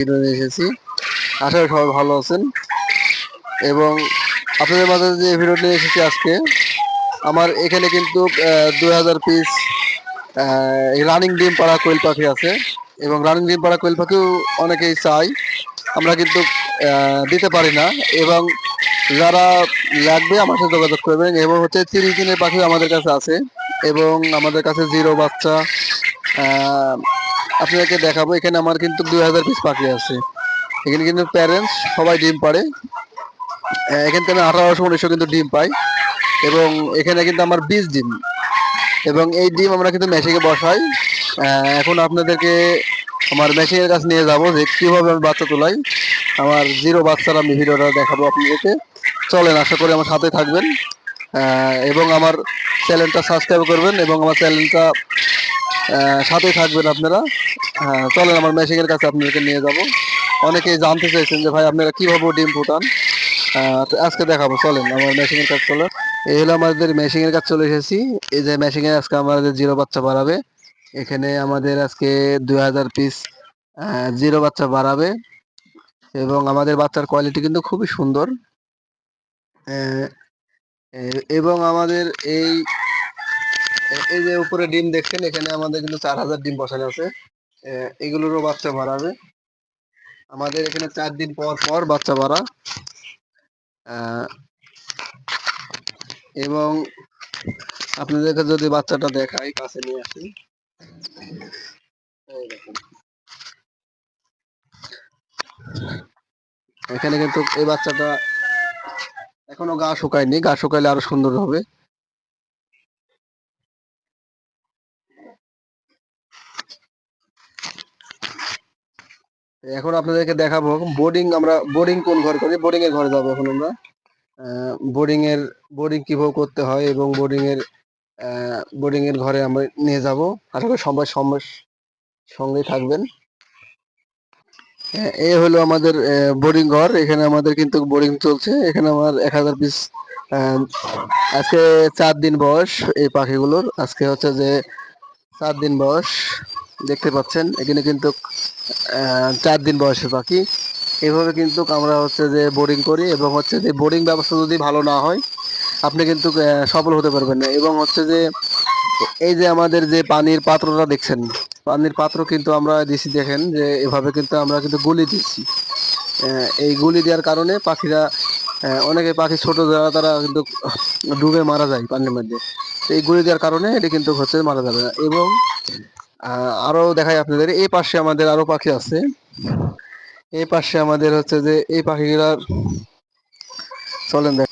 Video নিয়ে এসেছি। আশা করি সবাই ভালো আছেন এবং আপনাদের মাঝে যে ভিডিও নিয়ে এসেছি আজকে, আমার এখানে কিন্তু 2000 পিস রানিং ডিম পাড়া কোয়েল পাখি আছে এবং রানিং ডিম পাড়া কোয়েল পাখিও অনেকেই চাই, আমরা কিন্তু দিতে পারি না। এবং যারা লাগবে আমার সাথে যোগাযোগ করবেন। এবং হচ্ছে 30 দিনের পাখি আমাদের কাছে আছে এবং আমাদের কাছে জিরো বাচ্চা আপনাদেরকে দেখাবো। এখানে আমার কিন্তু 2000 পিস পাখি আছে। এখানে কিন্তু প্যারেন্টস সবাই ডিম পাড়ে। এখান থেকে আমি 1800-1900 কিন্তু ডিম পাই এবং এখানে কিন্তু আমার 20 ডিম এবং এই ডিম আমরা কিন্তু মেশিনে বসাই। এখন আপনাদেরকে আমার মেশিনের কাছে নিয়ে যাব যে কীভাবে আমি বাচ্চা তোলাই। আমার জিরো বাচ্চার আমি ভিডিওটা দেখাবো আপনাদেরকে। চলেন, আশা করি আমার সাথে থাকবেন এবং আমার চ্যানেলটা সাবস্ক্রাইব করবেন এবং আমার চ্যানেলটা সাথেই থাকবেন আপনারা। চলেন আমার মেশিনের কাছে আপনাদেরকে নিয়ে যাব। অনেকেই জানতে চাইছেন যে ভাই আপনারা কীভাবে ডিম ফুটান, আজকে দেখাবো। চলেন আমার মেশিনের কাছে চলেন। এই হলো আমাদের মেশিনের কাছে চলে এসেছি। এই যে মেশিনে আজকে আমাদের জিরো বাচ্চা বাড়াবে। এখানে আমাদের আজকে 2000 পিস জিরো বাচ্চা বাড়াবে এবং আমাদের বাচ্চার কোয়ালিটি কিন্তু খুবই সুন্দর। এবং আমাদের এই এই যে উপরে ডিম দেখছেন, এখানে আমাদের কিন্তু 4000 ডিম বসানো আছে। এগুলোরও বাচ্চা বাড়াবে। আমাদের এখানে 4 দিন পর পর বাচ্চা বাড়া। এবং আপনাদেরকে যদি বাচ্চাটা দেখাই, কাছে নিয়ে আসি। এখানে কিন্তু এই বাচ্চাটা এখনো গা শুকায়নি, গা শুকাইলে আরো সুন্দর হবে। এখন আপনাদেরকে দেখাবো বোর্ডিং। আমরা বোর্ডিং কোন ঘর করি, বোর্ডিং এর ঘরে যাবো এখন আমরা। বোর্ডিং কিভাবে করতে হয় এবং বোর্ডিং এর ঘরে আমরা নিয়ে যাব। আশা করি সবাই সঙ্গে থাকবেন। এই হলো আমাদের বোর্ডিং ঘর। এখানে আমাদের কিন্তু বোর্ডিং চলছে। এখানে আমার 1000 পিস আজকে 4 দিন বয়স এই পাখিগুলোর। আজকে হচ্ছে যে 4 দিন বয়স, দেখতে পাচ্ছেন। এখানে কিন্তু 4 দিন বয়সের পাখি। এভাবে কিন্তু আমরা হচ্ছে যে বোর্ডিং করি এবং হচ্ছে যে বোর্ডিং ব্যবস্থা যদি ভালো না হয় আপনি কিন্তু সফল হতে পারবেন না। এবং হচ্ছে যে এই যে আমাদের যে পানির পাত্রটা দেখছেন, পানির পাত্র কিন্তু আমরা দিছি, দেখেন যে এভাবে কিন্তু আমরা কিন্তু গুলি দিচ্ছি। এই গুলি দেওয়ার কারণে পাখিরা অনেকে পাখি ছোট যারা তারা কিন্তু ডুবে মারা যায় পানির মধ্যে। তো এই গুলি দেওয়ার কারণে এটি কিন্তু হচ্ছে মারা যাবে না। এবং আরো দেখাই আপনাদের, এই পাশে আমাদের আরো পাখি আছে। এই পাশে আমাদের হচ্ছে যে এই পাখিগুলার চলেন দেখ।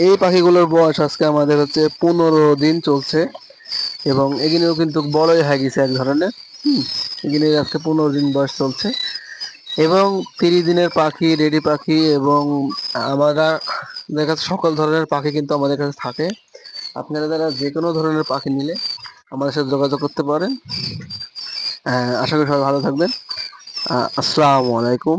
এই পাখিগুলোর বয়স আজকে আমাদের হচ্ছে 15 দিন চলছে এবং এগুলিও কিন্তু বড়ই হয়ে গেছে এক ধরনের। এগুলি আজকে 15 দিন বয়স চলছে এবং 30 দিনের পাখি, রেডি পাখি এবং আমরা দেখা যাচ্ছে সকল ধরনের পাখি কিন্তু আমাদের কাছে থাকে। আপনারা যারা যে কোনো ধরনের পাখি নিলে আমাদের সাথে যোগাযোগ করতে পারেন। আশা করি সবাই ভালো থাকবেন। আসসালামু আলাইকুম।